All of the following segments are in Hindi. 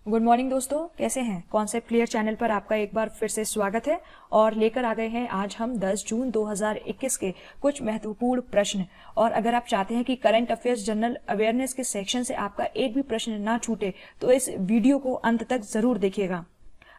गुड मॉर्निंग दोस्तों, कैसे हैं। कॉन्सेप्ट क्लियर चैनल पर आपका एक बार फिर से स्वागत है और लेकर आ गए हैं आज हम 10 जून 2021 के कुछ महत्वपूर्ण प्रश्न। और अगर आप चाहते हैं कि करंट अफेयर्स जनरल अवेयरनेस के सेक्शन से आपका एक भी प्रश्न ना छूटे तो इस वीडियो को अंत तक जरूर देखिएगा।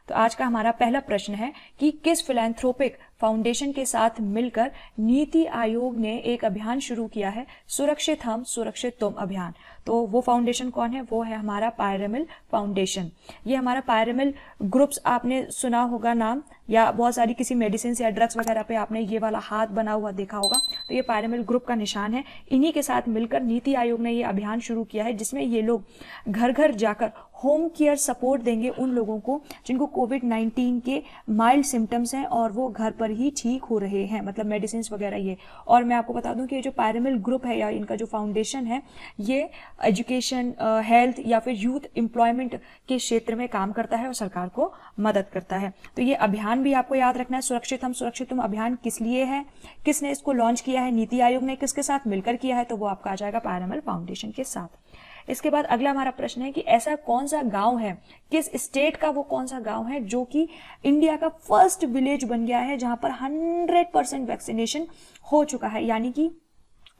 तो आज का हमारा पहला प्रश्न है कि किस फिलैंथ्रोपिक फाउंडेशन के साथ मिलकर नीति आयोग ने एक अभियान शुरू किया है, सुरक्षित हम सुरक्षित तुम अभियान। तो वो फाउंडेशन कौन है? वो है हमारा पायरामिल फाउंडेशन। ये हमारा पायरामिल ग्रुप्स आपने सुना होगा नाम, या बहुत सारी किसी मेडिसिन या ड्रग्स वगैरह पे आपने ये वाला हाथ बना हुआ देखा होगा। तो ये पायरामिल ग्रुप का निशान है। इन्हीं के साथ मिलकर नीति आयोग ने ये अभियान शुरू किया है जिसमें ये लोग घर घर जाकर होम केयर सपोर्ट देंगे उन लोगों को जिनको कोविड-19 के माइल्ड सिम्टम्स हैं और वो घर पर ही ठीक हो रहे हैं, मतलब मेडिसिन वगैरह ये। और मैं आपको बता दूं कि ये जो पायरामिल ग्रुप है या इनका जो फाउंडेशन है ये एजुकेशन, हेल्थ या फिर यूथ एम्प्लॉयमेंट के क्षेत्र में काम करता है और सरकार को मदद करता है। तो ये अभियान भी आपको याद रखना है, सुरक्षित हम सुरक्षित तुम अभियान किस लिए है, किसने इसको लॉन्च किया है, नीति आयोग ने किसके साथ मिलकर किया है, तो वो आपका आ जाएगा पायरामिल फाउंडेशन के साथ। इसके बाद अगला हमारा प्रश्न है कि ऐसा कौन सा गांव है, किस स्टेट का वो कौन सा गांव है जो कि इंडिया का फर्स्ट विलेज बन गया है जहां पर 100% वैक्सीनेशन हो चुका है, यानी कि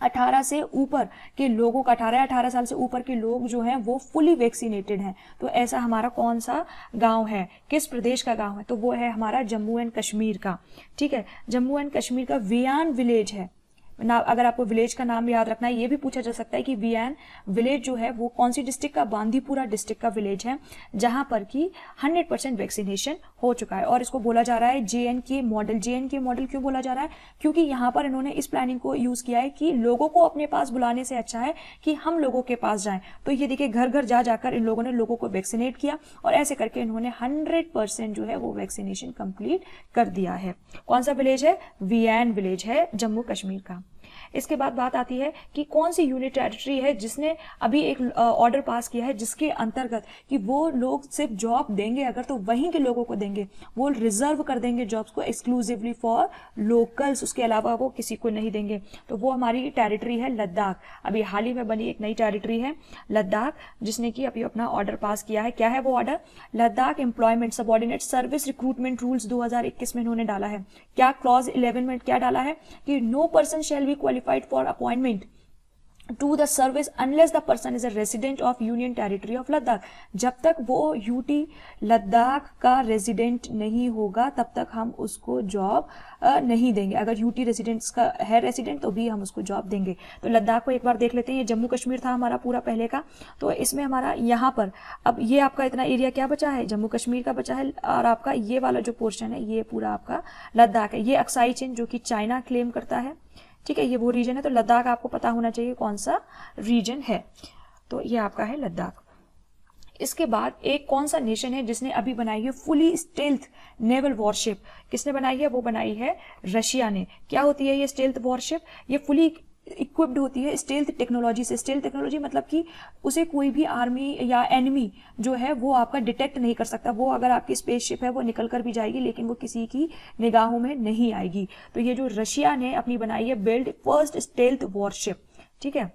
18 से ऊपर के लोगों का 18 साल से ऊपर के लोग जो हैं वो फुली वैक्सीनेटेड हैं। तो ऐसा हमारा कौन सा गांव है, किस प्रदेश का गांव है? तो वो है हमारा जम्मू एंड कश्मीर का। ठीक है, जम्मू एंड कश्मीर का वियान विलेज है ना। अगर आपको विलेज का नाम याद रखना है, ये भी पूछा जा सकता है कि वियान विलेज जो है वो कौन सी डिस्ट्रिक्ट का? बांदीपुरा डिस्ट्रिक्ट का विलेज है जहां पर कि 100% वैक्सीनेशन हो चुका है। और इसको बोला जा रहा है JNK मॉडल। JNK मॉडल क्यों बोला जा रहा है? क्योंकि यहाँ पर इन्होंने इस प्लानिंग को यूज किया है कि लोगों को अपने पास बुलाने से अच्छा है कि हम लोगों के पास जाएं। तो ये देखिए, घर घर जा जाकर इन लोगों ने लोगों को वैक्सीनेट किया और ऐसे करके इन्होंने 100% जो है वो वैक्सीनेशन कंप्लीट कर दिया है। कौन सा विलेज है? वियान विलेज है जम्मू कश्मीर का। इसके बाद बात आती है कि कौन सी यूनियन टेरिटरी है जिसने अभी एक ऑर्डर पास किया है जिसके अंतर्गत कि वो लोग सिर्फ जॉब देंगे अगर तो वहीं के लोगों को देंगे, वो रिजर्व कर देंगे जॉब्स को एक्सक्लूसिवली फॉर लोकल्स, उसके अलावा वो किसी को नहीं देंगे। तो वो हमारी टेरिटरी है लद्दाख। अभी हाल ही में बनी एक नई टेरिटरी है लद्दाख जिसने कि अभी अपना ऑर्डर पास किया है। क्या है वो order? Ladakh employment subordinate service recruitment rules 2021 में इन्होंने डाला है। क्या क्लॉज 11 में क्या डाला है कि no person shall be qualified for appointment to the service unless the person is a resident of Union Territory of Ladakh। जब तक वो यूटी लद्दाख का रेजिडेंट नहीं होगा तब तक हम उसको जॉब नहीं देंगे। अगर यूटी रेजिडेंट्स का है रेजिडेंट तो भी हम उसको जॉब देंगे। तो लद्दाख को एक बार देख लेते हैं। ये जम्मू कश्मीर था हमारा पूरा पहले का, तो इसमें हमारा यहाँ पर अब ये आपका इतना एरिया क्या बचा है? जम्मू कश्मीर का बचा है। और आपका ये वाला जो पोर्शन है ये पूरा आपका लद्दाख है। ये अक्साई चेन जो कि चाइना क्लेम करता है, ठीक है, ये वो रीजन है। तो लद्दाख आपको पता होना चाहिए कौन सा रीजन है। तो ये आपका है लद्दाख। इसके बाद एक कौन सा नेशन है जिसने अभी बनाई है फुली स्टेल्थ नेवल वॉरशिप? किसने बनाई है? वो बनाई है रशिया ने। क्या होती है ये स्टेल्थ वॉरशिप? ये फुली इक्विप्ड होती है स्टेल्थ टेक्नोलॉजी से। स्टेल्थ टेक्नोलॉजी मतलब कि उसे कोई भी आर्मी या एनिमी जो है वो आपका डिटेक्ट नहीं कर सकता। वो अगर आपकी स्पेसशिप है वो निकल कर भी जाएगी लेकिन वो किसी की निगाहों में नहीं आएगी। तो ये जो रशिया ने अपनी बनाई है बिल्ड फर्स्ट स्टेल्थ वॉरशिप, ठीक है।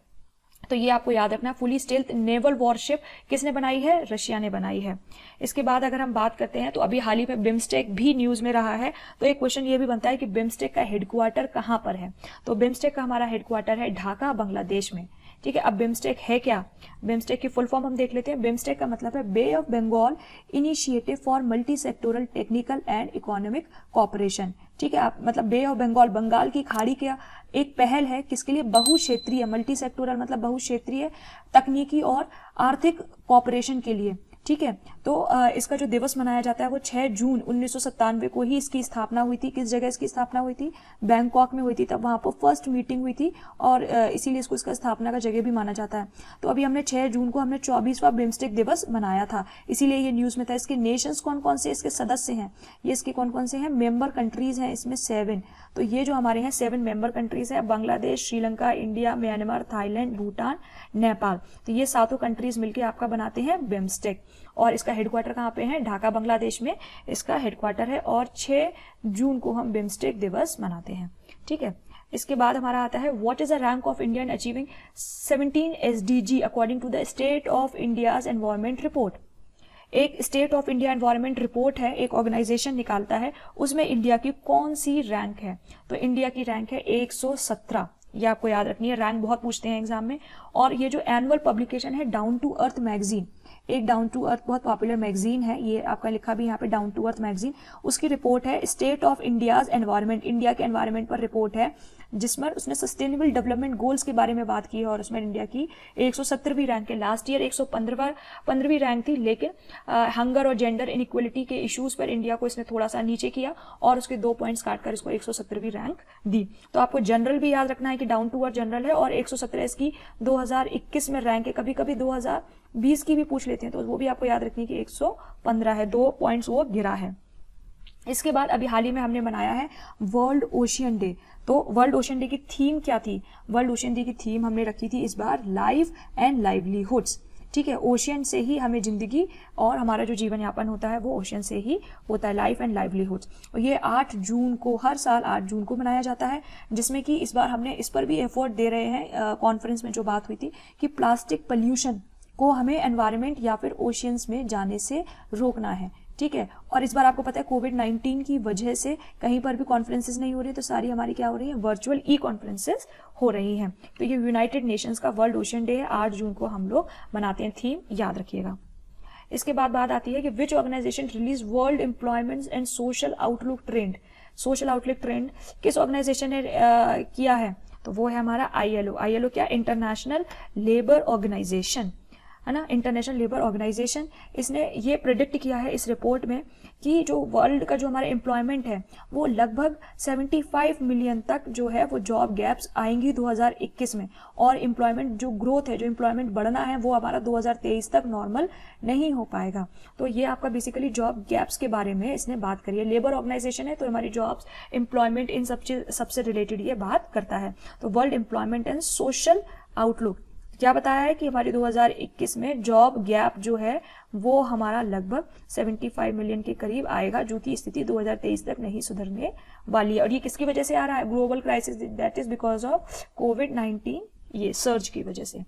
तो ये आपको याद रखना, फुली स्टेल्थ नेवल वॉरशिप किसने बनाई है? रशिया ने बनाई है। इसके बाद अगर हम बात करते हैं तो अभी हाल ही में बिम्स्टेक भी न्यूज में रहा है। तो एक क्वेश्चन ये भी बनता है कि बिम्स्टेक का हेडक्वार्टर कहाँ पर है? तो बिम्स्टेक का हमारा हेडक्वार्टर है ढाका, बांग्लादेश में, ठीक है। अब बिम्स्टेक है क्या? बिम्स्टेक की फुल फॉर्म हम देख लेते हैं। बिम्स्टेक का मतलब है bay of Bengal initiative for multi sectoral technical and economic cooperation, ठीक है। आप मतलब बे ऑफ बंगाल, बंगाल की खाड़ी का एक पहल है किसके लिए? बहुक्षेत्रीय, मल्टी सेक्टोरल मतलब बहुक्षेत्रीय तकनीकी और आर्थिक कॉपरेशन के लिए, ठीक है। तो इसका जो दिवस मनाया जाता है वो 6 जून 1997 को ही इसकी स्थापना हुई थी। किस जगह इसकी स्थापना हुई थी? बैंकॉक में हुई थी। तब वहां पर फर्स्ट मीटिंग हुई थी और इसीलिए इसको इसका स्थापना का जगह भी माना जाता है। तो अभी हमने 6 जून को हमने 24वां बिम्स्टेक दिवस मनाया था, इसीलिए ये न्यूज में था। इसके नेशंस कौन कौन से इसके सदस्य हैं? ये इसके कौन कौन से हैं? मेंबर कंट्रीज हैं इसमें 7। तो ये जो हमारे हैं 7 मेंबर कंट्रीज है, Bangladesh, Sri Lanka, India, Myanmar, Thailand, Bhutan, Nepal. तो ये 7 कंट्रीज मिलकर आपका बनाते हैं बिम्स्टेक। और इसका हेडक्वार्टर कहाँ पे है? ढाका, बांग्लादेश में इसका हेडक्वार्टर है। और 6 जून को हम बिम्स्टेक दिवस मनाते हैं, ठीक है। इसके बाद हमारा आता है what is the rank of India in achieving 17 SDG according to the state of India's environment report. एक state of India environment report है, एक ऑर्गेनाइजेशन निकालता है, उसमें इंडिया की कौन सी रैंक है? तो इंडिया की रैंक है 117। ये आपको याद रखनी है, रैंक बहुत पूछते हैं एग्जाम में। और ये जो एनुअल पब्लिकेशन है डाउन टू अर्थ मैगजीन, एक डाउन टू अर्थ बहुत पॉपुलर मैगजीन है, ये आपका लिखा भी यहाँ पे डाउन टू अर्थ मैगजीन, उसकी रिपोर्ट है state of India's environment, India के एनवायरनमेंट पर रिपोर्ट है, जिसमें उसने सस्टेनेबल डेवलपमेंट गोल्स के बारे में बात की है और उसमें इंडिया की 117वीं रैंक है। लास्ट ईयर 115वीं रैंक थी, लेकिन हंगर और जेंडर इनइक्वलिटी के इश्यूज पर इंडिया को इसने थोड़ा सा नीचे किया और उसके 2 पॉइंट्स काटकर इसको 117वीं रैंक दी। तो आपको जनरल भी याद रखना है कि डाउन टू अर्थ जनरल है और 117 इसकी 2021 में रैंक है। कभी कभी 2020 की भी पूछ लेते हैं, तो वो भी आपको याद रखनी है कि 115 है, 2 पॉइंट्स वो गिरा है। इसके बाद अभी हाल ही में हमने मनाया है वर्ल्ड ओशियन डे। तो वर्ल्ड ओशियन डे की थीम क्या थी? वर्ल्ड ओशियन डे की थीम हमने रखी थी इस बार लाइफ एंड लाइवलीहुड्स। ठीक है, ओशियन से ही हमें जिंदगी और हमारा जो जीवन यापन होता है वो ओशियन से ही होता है, लाइफ एंड लाइवलीहुड्स। और ये 8 जून को, हर साल 8 जून को मनाया जाता है, जिसमें कि इस बार हमने इस पर भी एफर्ट दे रहे हैं। कॉन्फ्रेंस में जो बात हुई थी कि प्लास्टिक पॉल्यूशन को हमें एनवायरनमेंट या फिर ओशियंस में जाने से रोकना है। ठीक है, और इस बार आपको पता है कोविड-19 की वजह से कहीं पर भी कॉन्फ्रेंसेस नहीं हो रही, तो सारी हमारी क्या हो रही है, वर्चुअल ई कॉन्फ्रेंसेस हो रही हैं। तो ये यूनाइटेड नेशंस का वर्ल्ड ओशियन डे है, 8 जून को हम लोग मनाते हैं, थीम याद रखिएगा। इसके बाद बात आती है कि which organisation release world employment and social outlook trend. Social outlook trend किस ऑर्गेनाइजेशन ने किया है? तो वो है हमारा ILO। ILO क्या? इंटरनेशनल लेबर ऑर्गेनाइजेशन, है ना, इंटरनेशनल लेबर ऑर्गेनाइजेशन। इसने ये प्रेडिक्ट किया है इस रिपोर्ट में कि जो वर्ल्ड का जो हमारा एम्प्लॉयमेंट है वो लगभग 75 मिलियन तक जो है वो जॉब गैप्स आएंगी 2021 में, और एम्प्लॉयमेंट जो ग्रोथ है, जो एम्प्लॉयमेंट बढ़ना है वो हमारा 2023 तक नॉर्मल नहीं हो पाएगा। तो ये आपका बेसिकली जॉब गैप्स के बारे में इसने बात करी है। लेबर ऑर्गेनाइजेशन है तो हमारी जॉब्स, एम्प्लॉयमेंट, इन सबसे रिलेटेड ये बात करता है। तो world employment and social outlook क्या बताया है कि हमारे 2021 में जॉब गैप जो है वो हमारा लगभग 75 मिलियन के करीब आएगा, जो कि स्थिति 2023 तक नहीं सुधरने वाली है। और ये किसकी वजह से आ रहा है? Global crisis, that is because of कोविड-19, ये सर्ज की वजह से।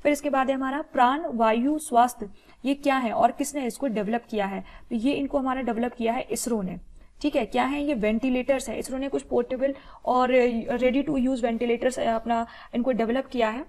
फिर इसके बाद है हमारा प्राण वायु स्वास्थ्य। ये क्या है और किसने इसको डेवलप किया है? तो ये इनको हमारा डेवलप किया है इसरो ने। ठीक है, क्या है ये? वेंटिलेटर्स है। इसरो ने कुछ पोर्टेबल और रेडी टू यूज वेंटिलेटर्स अपना इनको डेवलप किया है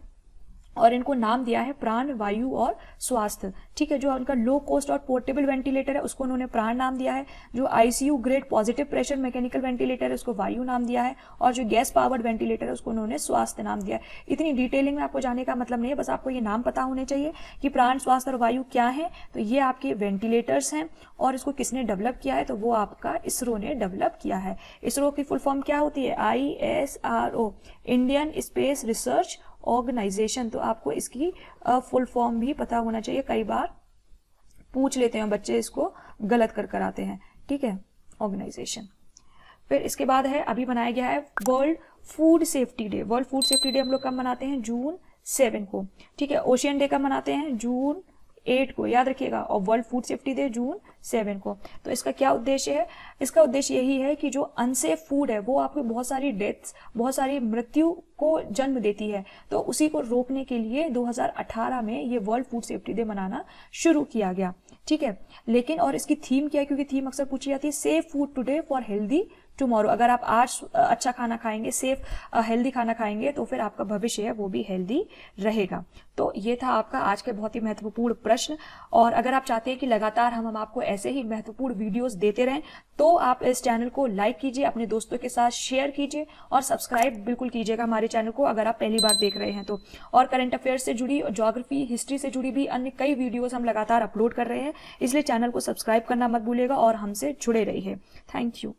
और इनको नाम दिया है प्राण, वायु और स्वास्थ्य। ठीक है, जो उनका लो कॉस्ट और पोर्टेबल वेंटिलेटर है उसको उन्होंने प्राण नाम दिया है, जो ICU grade positive pressure mechanical ventilator है उसको वायु नाम दिया है, और जो गैस पावर्ड वेंटिलेटर है उसको उन्होंने स्वास्थ्य नाम दिया है। इतनी डिटेलिंग में आपको जाने का मतलब नहीं है, बस आपको ये नाम पता होने चाहिए कि प्राण, स्वास्थ्य और वायु क्या है। तो ये आपके वेंटिलेटर्स हैं और इसको किसने डेवलप किया है? तो वो आपका इसरो ने डेवलप किया है। इसरो की फुल फॉर्म क्या होती है? ISRO, Indian space research organisation. तो आपको इसकी फुल फॉर्म भी पता होना चाहिए, कई बार पूछ लेते हैं बच्चे, इसको गलत कर आते हैं। ठीक है, ऑर्गेनाइजेशन। फिर इसके बाद है, अभी बनाया गया है world food safety day. World food safety day हम लोग कब मनाते हैं? जून 7 को। ठीक है, ओशियन डे कब मनाते हैं? जून 8 को, याद रखिएगा, और वर्ल्ड फूड सेफ्टी डे जून 7 को। तो इसका क्या उद्देश्य है? इसका उद्देश्य यही है कि जो अनसेफ फूड है वो आपको बहुत सारी डेथ्स, बहुत सारी मृत्यु को जन्म देती है, तो उसी को रोकने के लिए 2018 में ये वर्ल्ड फूड सेफ्टी डे मनाना शुरू किया गया। ठीक है, लेकिन और इसकी थीम क्या है? क्योंकि थीम अक्सर पूछी जाती है, safe food today for healthy tomorrow. अगर आप आज अच्छा खाना खाएंगे, सेफ हेल्दी खाना खाएंगे, तो फिर आपका भविष्य है वो भी हेल्दी रहेगा। तो ये था आपका आज के बहुत ही महत्वपूर्ण प्रश्न। और अगर आप चाहते हैं कि लगातार हम आपको ऐसे ही महत्वपूर्ण वीडियोस देते रहें, तो आप इस चैनल को लाइक कीजिए, अपने दोस्तों के साथ शेयर कीजिए और सब्सक्राइब बिल्कुल कीजिएगा हमारे चैनल को, अगर आप पहली बार देख रहे हैं तो। और करंट अफेयर्स से जुड़ी, ज्योग्राफी, हिस्ट्री से जुड़ी भी अन्य कई वीडियोस हम लगातार अपलोड कर रहे हैं, इसलिए चैनल को सब्सक्राइब करना मत भूलिएगा और हमसे जुड़े रहिए। Thank you.